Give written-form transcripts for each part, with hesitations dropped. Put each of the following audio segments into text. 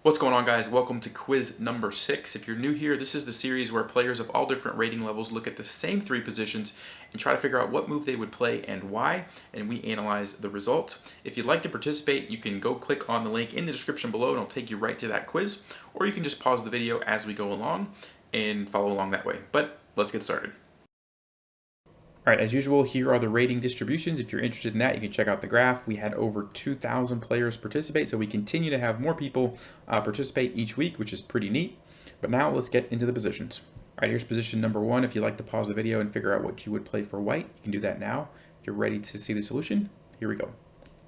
What's going on, guys? Welcome to quiz number 6. If you're new here, this is the series where players of all different rating levels look at the same three positions and try to figure out what move they would play and why, and we analyze the results. If you'd like to participate, you can go click on the link in the description below and it'll take you right to that quiz, or you can just pause the video as we go along and follow along that way. But let's get started. All right, as usual, here are the rating distributions. If you're interested in that, you can check out the graph. We had over 2,000 players participate, so we continue to have more people participate each week, which is pretty neat. But now let's get into the positions. All right, here's position number 1. If you'd like to pause the video and figure out what you would play for white, you can do that now. If you're ready to see the solution, here we go. All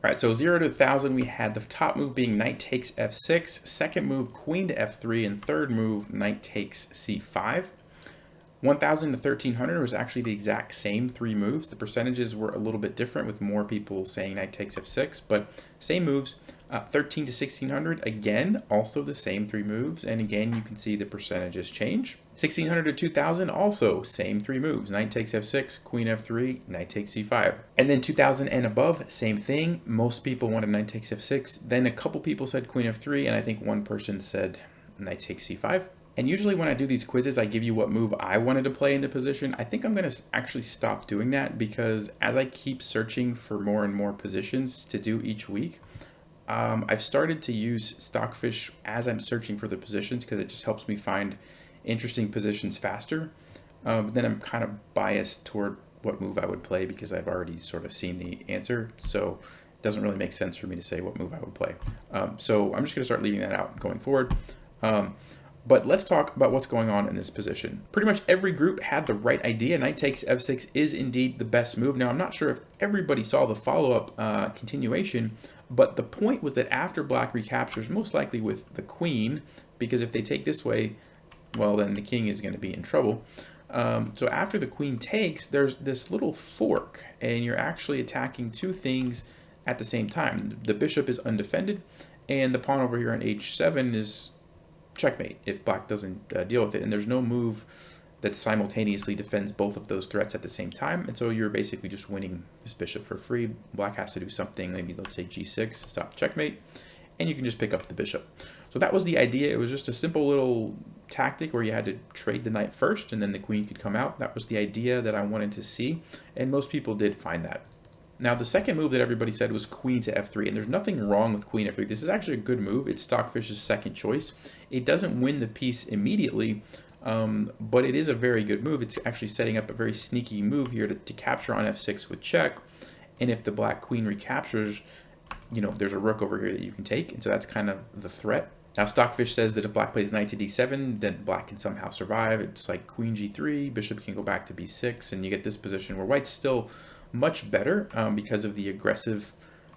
right, so 0 to 1,000, we had the top move being knight takes f6, second move queen to f3, and third move knight takes c5. 1,000 to 1,300 was actually the exact same three moves. The percentages were a little bit different with more people saying knight takes f6, but same moves. 13 to 1,600, again, also the same three moves. And again, you can see the percentages change. 1,600 to 2,000, also same three moves. Knight takes f6, queen f3, knight takes c5. And then 2,000 and above, same thing. Most people wanted knight takes f6. Then a couple people said queen f3, and I think one person said knight takes c5. And usually when I do these quizzes, I give you what move I wanted to play in the position. I think I'm going to actually stop doing that because as I keep searching for more and more positions to do each week, I've started to use Stockfish as I'm searching for the positions because it just helps me find interesting positions faster. But then I'm kind of biased toward what move I would play because I've already sort of seen the answer. So it doesn't really make sense for me to say what move I would play. So I'm just going to start leaving that out going forward. But let's talk about what's going on in this position. Pretty much every group had the right idea. Knight takes f6 is indeed the best move. Now, I'm not sure if everybody saw the follow-up continuation, but the point was that after black recaptures, most likely with the queen, because if they take this way, well, then the king is going to be in trouble. So after the queen takes, there's this little fork, and you're actually attacking two things at the same time. The bishop is undefended, and the pawn over here on h7 is checkmate if black doesn't deal with it, and there's no move that simultaneously defends both of those threats at the same time, and so you're basically just winning this bishop for free. Black has to do something, maybe let's say g6, stop checkmate, and you can just pick up the bishop. So that was the idea. It was just a simple little tactic where you had to trade the knight first and then the queen could come out. That was the idea that I wanted to see, and most people did find that. Now, the second move that everybody said was queen to f3, and there's nothing wrong with queen f3. This is actually a good move. It's Stockfish's second choice. It doesn't win the piece immediately, but it is a very good move. It's actually setting up a very sneaky move here to capture on f6 with check, and if the black queen recaptures, you know, there's a rook over here that you can take, and so that's kind of the threat. Now, Stockfish says that if black plays knight to d7, then black can somehow survive. It's like queen g3, bishop can go back to b6, and you get this position where white's still much better because of the aggressive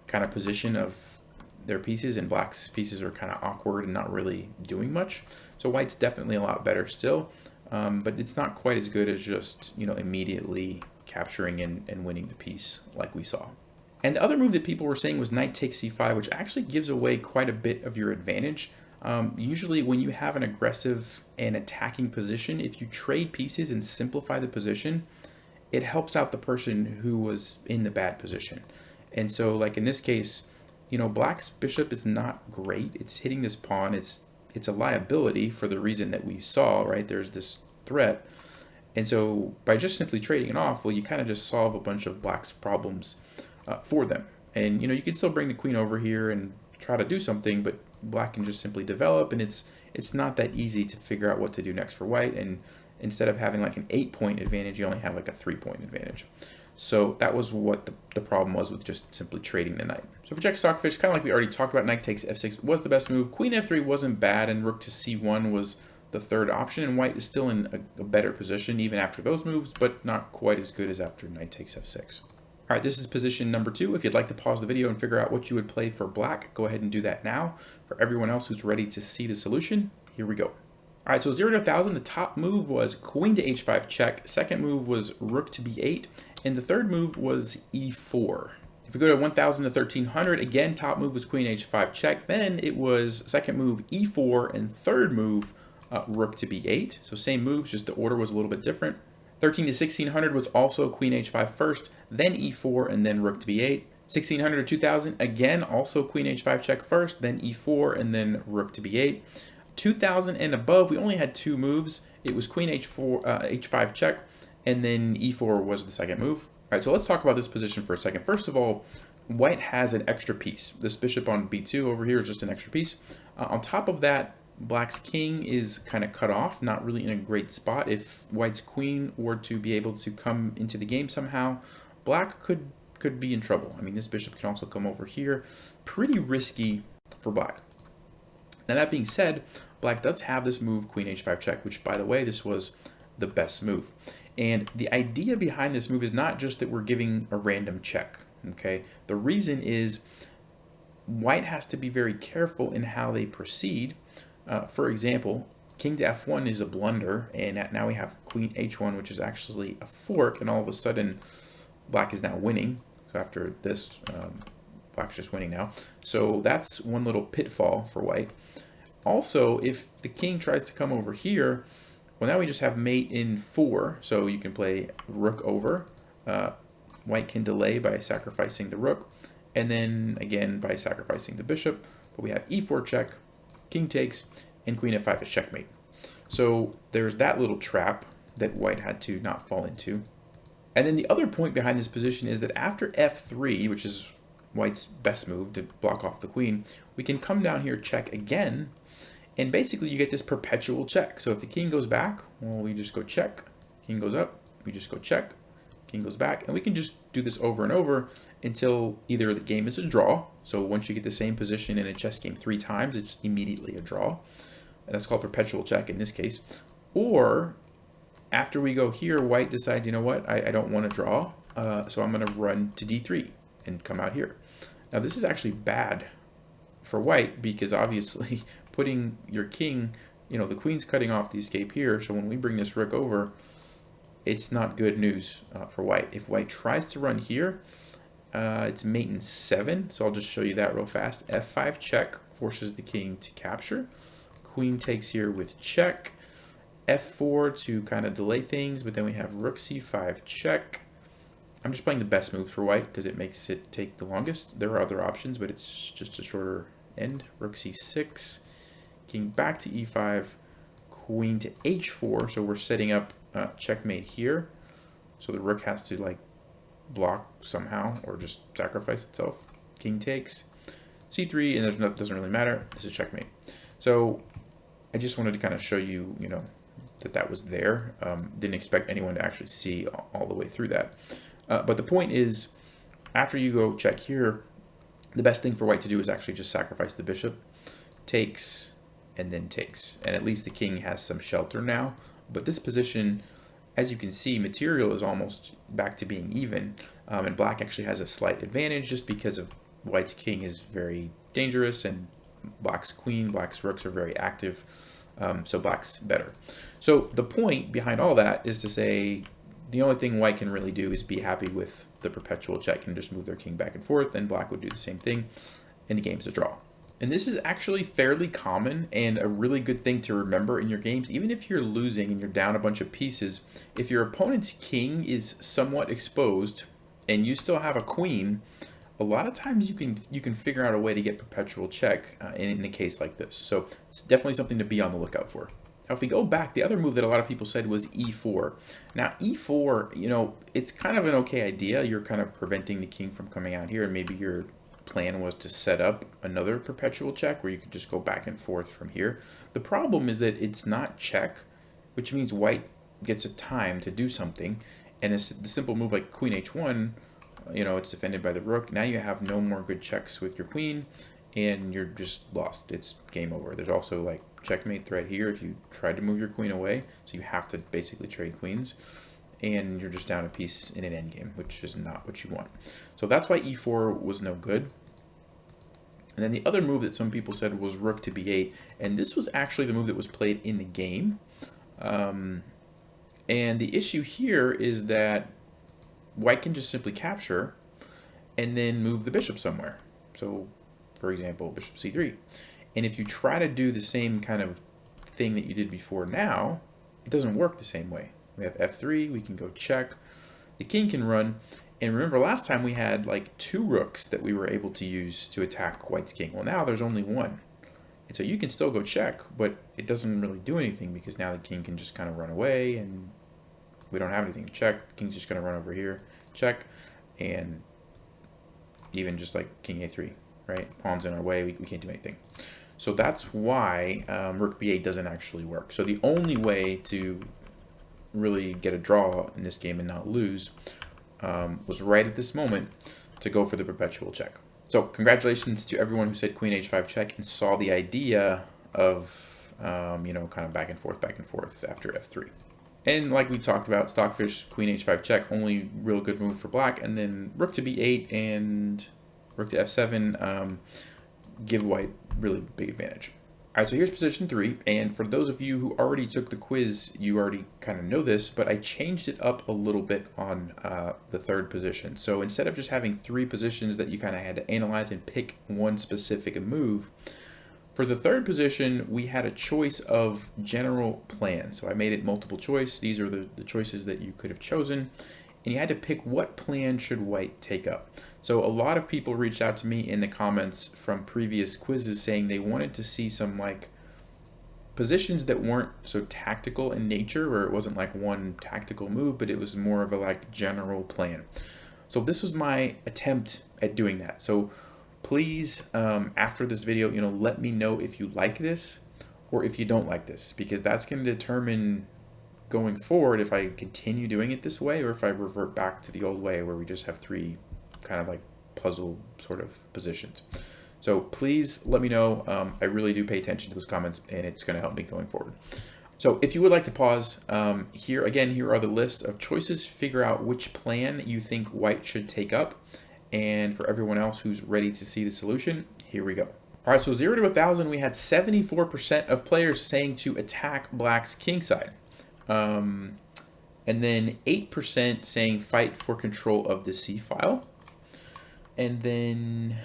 kind of position of their pieces, and black's pieces are kind of awkward and not really doing much. So white's definitely a lot better still, but it's not quite as good as just, you know, immediately capturing and winning the piece like we saw. And the other move that people were saying was knight takes c5, which actually gives away quite a bit of your advantage. Usually when you have an aggressive and attacking position, if you trade pieces and simplify the position, it helps out the person who was in the bad position. And so like in this case, you know, black's bishop is not great. It's hitting this pawn. It's a liability for the reason that we saw, right? There's this threat. And so by just simply trading it off, well, you kind of just solve a bunch of black's problems for them. And, you know, you can still bring the queen over here and try to do something, but black can just simply develop, and it's not that easy to figure out what to do next for white. And instead of having like an 8-point advantage, you only have like a 3-point advantage. So that was what the problem was with just simply trading the knight. So for check Stockfish, kind of like we already talked about, knight takes f6 was the best move. Queen f3 wasn't bad, and rook to c1 was the third option, and white is still in a better position even after those moves, but not quite as good as after knight takes f6. All right, this is position number 2. If you'd like to pause the video and figure out what you would play for black, go ahead and do that now. For everyone else who's ready to see the solution, here we go. All right, so 0 to 1,000, the top move was queen to h5 check. Second move was rook to b8. And the third move was e4. If we go to 1,000 to 1,300, again, top move was queen h5 check. Then it was second move e4 and third move rook to b8. So same moves, just the order was a little bit different. 13 to 1,600 was also queen h5 first, then e4, and then rook to b8. 1600 to 2000, again, also queen h5 check first, then e4, and then rook to b8. 2000 and above, we only had two moves. It was queen h4, h5 check, and then e4 was the second move. All right, so let's talk about this position for a second. First of all, white has an extra piece. This bishop on b2 over here is just an extra piece. On top of that, black's king is kind of cut off, not really in a great spot. If white's queen were to be able to come into the game somehow, black could be in trouble. I mean, this bishop can also come over here. Pretty risky for black. Now that being said, black does have this move, queen h5 check, which, by the way, this was the best move. And the idea behind this move is not just that we're giving a random check, okay? The reason is white has to be very careful in how they proceed. For example, king to f1 is a blunder, and now we have queen h1, which is actually a fork, and all of a sudden black is now winning. So after this, black's just winning now. So that's one little pitfall for white. Also, if the king tries to come over here, well, now we just have mate in 4, so you can play rook over. White can delay by sacrificing the rook, and then again by sacrificing the bishop. But we have e4 check, king takes, and queen f5 is checkmate. So there's that little trap that white had to not fall into. And then the other point behind this position is that after f3, which is white's best move to block off the queen, we can come down here, check again, and basically you get this perpetual check. So if the king goes back, well, we just go check. King goes up, we just go check. King goes back, and we can just do this over and over until either the game is a draw. So once you get the same position in a chess game 3 times, it's immediately a draw. And that's called perpetual check in this case. Or after we go here, white decides, you know what, I don't want to draw, so I'm going to run to d3 and come out here. Now this is actually bad for white because obviously putting your king, you know, the queen's cutting off the escape here, so when we bring this rook over, it's not good news for white. If white tries to run here, it's mate in 7, so I'll just show you that real fast. f5 check forces the king to capture. Queen takes here with check. f4 to kind of delay things, but then we have rook c5 check. I'm just playing the best move for white because it makes it take the longest. There are other options, but it's just a shorter end. Rook c6, king back to e5, queen to h4, so we're setting up checkmate here. So the rook has to like block somehow or just sacrifice itself. King takes, c3, and there's no, doesn't really matter. This is checkmate. So I just wanted to kind of show you, you know, that was there. Didn't expect anyone to actually see all the way through that. But the point is, after you go check here, the best thing for white to do is actually just sacrifice the bishop, takes, and then takes. And at least the king has some shelter now. But this position, as you can see, material is almost back to being even. And black actually has a slight advantage just because of white's king is very dangerous and black's queen, black's rooks are very active. So black's better. So the point behind all that is to say the only thing white can really do is be happy with the perpetual check and just move their king back and forth, and black would do the same thing, and the game's a draw. And this is actually fairly common and a really good thing to remember in your games. Even if you're losing and you're down a bunch of pieces, if your opponent's king is somewhat exposed and you still have a queen, a lot of times you can figure out a way to get perpetual check in a case like this. So it's definitely something to be on the lookout for. Now, if we go back, the other move that a lot of people said was e4. Now, e4, you know, it's kind of an okay idea. You're kind of preventing the king from coming out here, and maybe your plan was to set up another perpetual check where you could just go back and forth from here. The problem is that it's not check, which means white gets a time to do something, and it's the simple move like queen h1, you know, it's defended by the rook. Now you have no more good checks with your queen, and you're just lost. It's game over. There's also like checkmate threat here if you tried to move your queen away, so you have to basically trade queens, and you're just down a piece in an endgame, which is not what you want. So that's why e4 was no good. And then the other move that some people said was rook to b8, and this was actually the move that was played in the game. And the issue here is that white can just simply capture and then move the bishop somewhere. So, for example, bishop c3. And if you try to do the same kind of thing that you did before now, it doesn't work the same way. We have f3, we can go check. The king can run, And remember last time we had like 2 rooks that we were able to use to attack white's king. Well, now there's only 1. And so you can still go check, but it doesn't really do anything because now the king can just kind of run away and we don't have anything to check. The king's just going to run over here, check, and even just like king a3, right? Pawn's in our way, we can't do anything. So that's why rook b8 doesn't actually work. So the only way to really get a draw in this game and not lose was right at this moment to go for the perpetual check. So congratulations to everyone who said queen h5 check and saw the idea of, you know, kind of back and forth after f3. And like we talked about, stockfish, queen h5 check, only real good move for black. And then rook to b8 and rook to f7 give white really big advantage. All right, so here's position 3, and for those of you who already took the quiz, you already kind of know this, but I changed it up a little bit on the 3rd position. So instead of just having 3 positions that you kind of had to analyze and pick one specific move, for the 3rd position, we had a choice of general plan. So I made it multiple choice. These are the choices that you could have chosen, and you had to pick what plan should white take up. So a lot of people reached out to me in the comments from previous quizzes saying they wanted to see some like positions that weren't so tactical in nature, where it wasn't like one tactical move, but it was more of a like general plan. So this was my attempt at doing that. So please, after this video, you know, let me know if you like this or if you don't like this, because that's going to determine going forward if I continue doing it this way or if I revert back to the old way where we just have 3 kind of like puzzle sort of positions. So please let me know. I really do pay attention to those comments and it's going to help me going forward. So if you would like to pause, here are the lists of choices. Figure out which plan you think white should take up. And for everyone else who's ready to see the solution, here we go. All right, so 0 to 1,000, we had 74% of players saying to attack black's king side. And then 8% saying fight for control of the c file. And then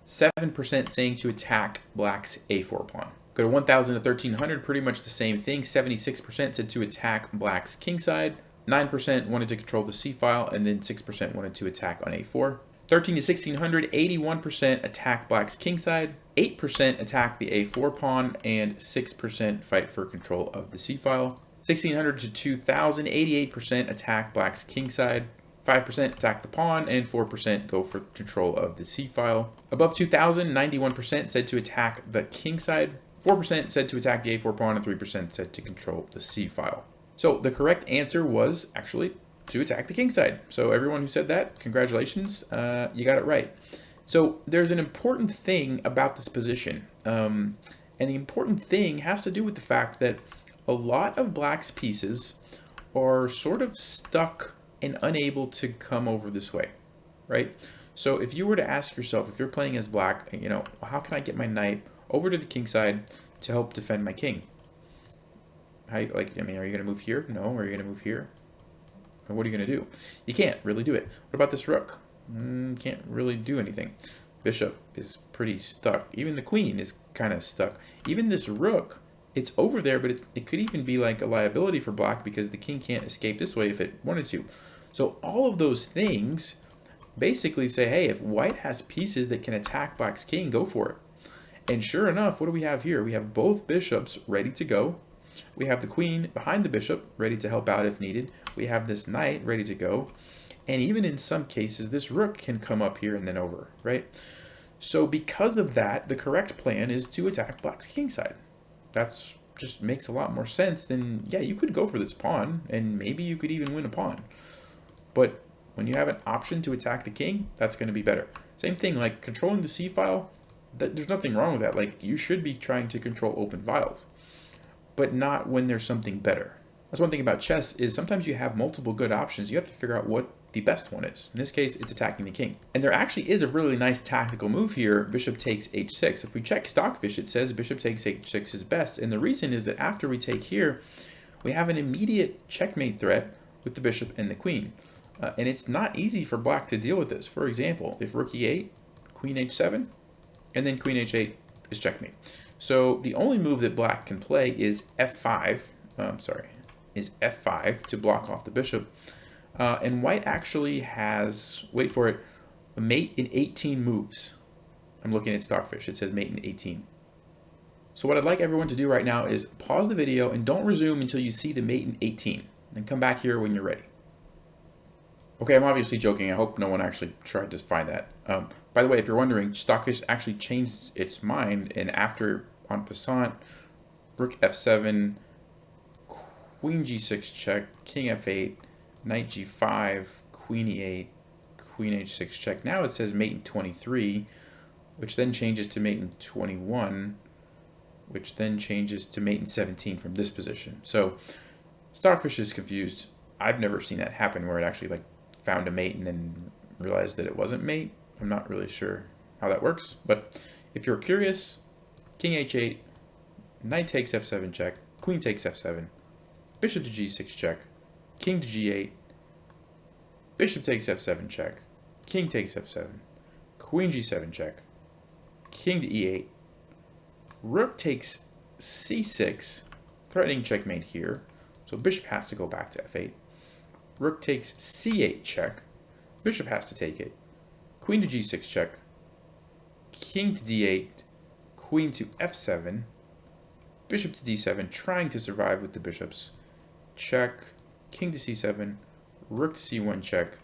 7% saying to attack black's a4 pawn. Go to 1,000 to 1,300, pretty much the same thing. 76% said to attack black's king side. 9% wanted to control the c file, and then 6% wanted to attack on a4. 13 to 1,600, 81% attack black's king side. 8% attack the a4 pawn, and 6% fight for control of the c file. 1,600 to 2,000, 88% attack black's king side. 5% attack the pawn, and 4% go for control of the c file. Above 2,000, 91% said to attack the king side, 4% said to attack the a4 pawn, and 3% said to control the c file. So the correct answer was actually to attack the king side. So everyone who said that, congratulations, you got it right. So there's an important thing about this position, and the important thing has to do with the fact that a lot of black's pieces are sort of stuck and unable to come over this way, right? So if you were to ask yourself, if you're playing as black, you know, how can I get my knight over to the king side to help defend my king? How, like, I mean, are you going to move here? No. Are you going to move here? Or what are you going to do? You can't really do it. What about this rook? Can't really do anything. Bishop is pretty stuck. Even the queen is kind of stuck. Even this rook, it's over there, but it could even be like a liability for black because the king can't escape this way if it wanted to. So all of those things basically say, hey, if white has pieces that can attack black's king, go for it. And sure enough, what do we have here? We have both bishops ready to go. We have the queen behind the bishop ready to help out if needed. We have this knight ready to go. And even in some cases, this rook can come up here and then over, right? So because of that, the correct plan is to attack black's king side. That's just makes a lot more sense than, yeah, you could go for this pawn, and maybe you could even win a pawn. But when you have an option to attack the king, that's going to be better. Same thing, like controlling the c file, there's nothing wrong with that. Like, you should be trying to control open files, but not when there's something better. That's one thing about chess, is sometimes you have multiple good options. You have to figure out what the best one is. In this case, it's attacking the king. And there actually is a really nice tactical move here. Bishop takes h6. If we check Stockfish, it says bishop takes h6 is best. And the reason is that after we take here, we have an immediate checkmate threat with the bishop and the queen. And it's not easy for black to deal with this. For example, if rook e8, queen h7, and then queen h8 is checkmate. So the only move that black can play is f5, is f5 to block off the bishop. And white actually has, wait for it, a mate in 18 moves. I'm looking at Stockfish. It says mate in 18. So what I'd like everyone to do right now is pause the video and don't resume until you see the mate in 18. Then come back here when you're ready. Okay, I'm obviously joking. I hope no one actually tried to find that. By the way, if you're wondering, Stockfish actually changed its mind, and after on passant, rook f7, queen g6 check, king f8, knight g5, queen e8, queen h6 check. Now it says mate in 23, which then changes to mate in 21, which then changes to mate in 17 from this position. So Stockfish is confused. I've never seen that happen where it actually like found a mate and then realized that it wasn't mate. I'm not really sure how that works, but if you're curious, king h8, knight takes f7 check, queen takes f7, bishop to g6 check, king to g8, bishop takes f7 check, king takes f7, queen g7 check, king to e8, rook takes c6, threatening checkmate here, so bishop has to go back to f8, rook takes c8 check, bishop has to take it, queen to g6 check, king to d8, queen to f7, bishop to d7, trying to survive with the bishops, check, king to c7, rook to c1 check,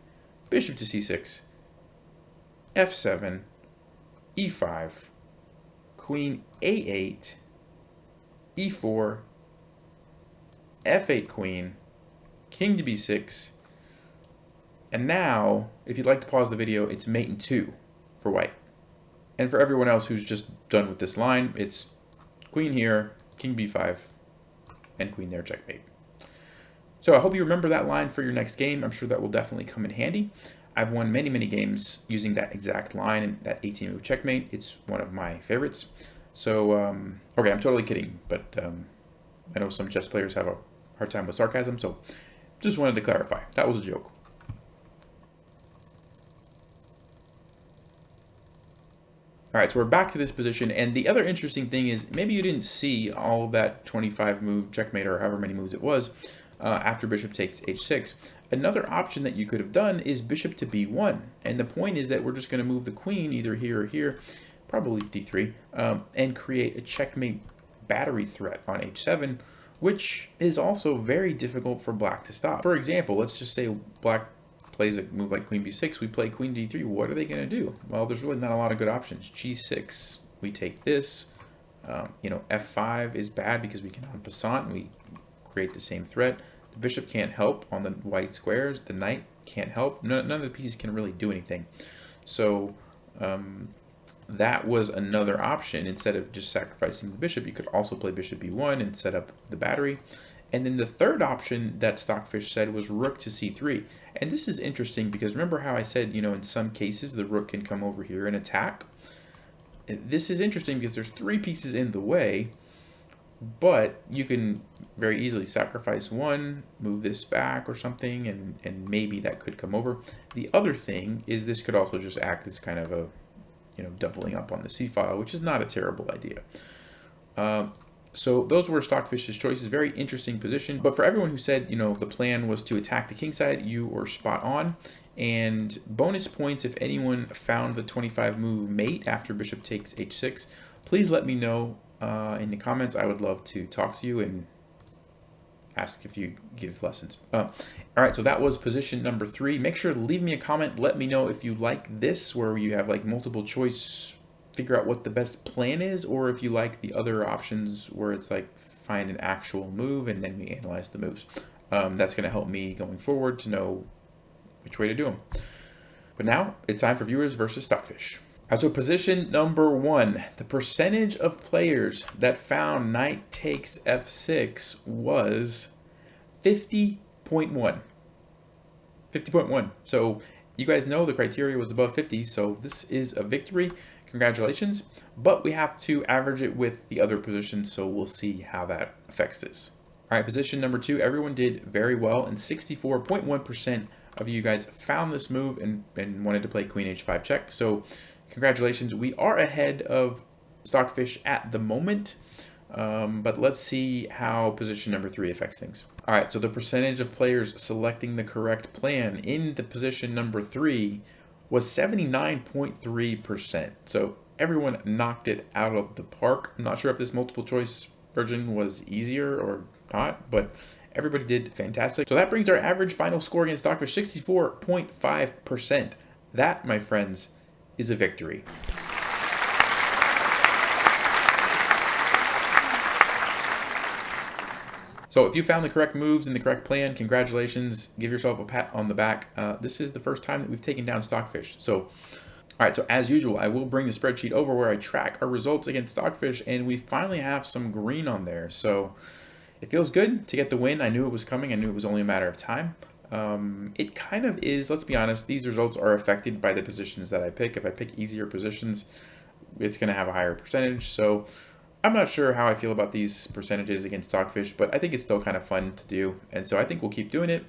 bishop to c6, f7, e5, queen a8, e4, f8 queen, king to b6, and now, if you'd like to pause the video, it's mate in 2 for white. And for everyone else who's just done with this line, it's queen here, king b5, and queen there, checkmate. So I hope you remember that line for your next game. I'm sure that will definitely come in handy. I've won many, many games using that exact line and that 18-move checkmate. It's one of my favorites. So, okay, I'm totally kidding, but I know some chess players have a hard time with sarcasm, so just wanted to clarify. That was a joke. All right, so we're back to this position, and the other interesting thing is maybe you didn't see all of that 25-move checkmate or however many moves it was after bishop takes h6. Another option that you could have done is bishop to b1, and the point is that we're just going to move the queen either here or here, probably d3, and create a checkmate battery threat on h7, which is also very difficult for black to stop. For example, let's just say black plays a move like queen b6, we play queen d3, what are they going to do? Well, there's really not a lot of good options. g6, we take this, you know, f5 is bad because we can en passant and we create the same threat. The bishop can't help on the white squares, the knight can't help, none of the pieces can really do anything. So that was another option. Instead of just sacrificing the bishop, you could also play bishop b1 and set up the battery. And then the third option that Stockfish said was rook to c3. And this is interesting because remember how I said, you know, in some cases the rook can come over here and attack? This is interesting because there's 3 pieces in the way, but you can very easily sacrifice one, move this back or something, and maybe that could come over. The other thing is this could also just act as kind of a, you know, doubling up on the c-file, which is not a terrible idea. So those were Stockfish's choices. Very interesting position. But for everyone who said, you know, the plan was to attack the king side, you were spot on. And bonus points if anyone found the 25-move mate after bishop takes h6. Please let me know in the comments. I would love to talk to you and ask if you give lessons. All right, so that was position number 3. Make sure to leave me a comment. Let me know if you like this, where you have like multiple choice, figure out what the best plan is, or if you like the other options where it's like find an actual move and then we analyze the moves. That's going to help me going forward to know which way to do them. But now it's time for viewers versus Stockfish. All right, so position number 1, the percentage of players that found knight takes f6 was 50.1. 50.1. So you guys know the criteria was above 50, so this is a victory. Congratulations, but we have to average it with the other positions, so we'll see how that affects this. All right, position number 2, everyone did very well, and 64.1% of you guys found this move and wanted to play queen h5 check. So congratulations, we are ahead of Stockfish at the moment. but let's see how position number 3 affects things. All right, so the percentage of players selecting the correct plan in the position number 3 was 79.3%. So everyone knocked it out of the park. I'm not sure if this multiple choice version was easier or not, but everybody did fantastic. So that brings our average final score against Stockfish 64.5%. That, my friends, is a victory. So if you found the correct moves and the correct plan, congratulations. Give yourself a pat on the back. This is the first time that we've taken down Stockfish. So, all right, so as usual, I will bring the spreadsheet over where I track our results against Stockfish, and we finally have some green on there. So it feels good to get the win. I knew it was coming. I knew it was only a matter of time. It kind of is, let's be honest, these results are affected by the positions that I pick. If I pick easier positions, it's going to have a higher percentage. So I'm not sure how I feel about these percentages against Stockfish, but I think it's still kind of fun to do. And so I think we'll keep doing it.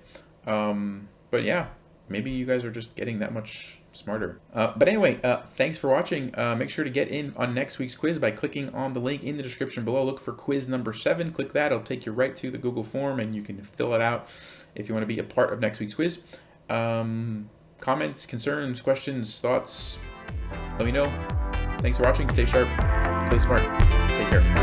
But yeah, maybe you guys are just getting that much smarter. But anyway, thanks for watching. Make sure to get in on next week's quiz by clicking on the link in the description below. Look for quiz number 7. Click that. It'll take you right to the Google form, and you can fill it out if you want to be a part of next week's quiz. Comments, concerns, questions, thoughts, let me know. Thanks for watching. Stay sharp. Play smart. Take care.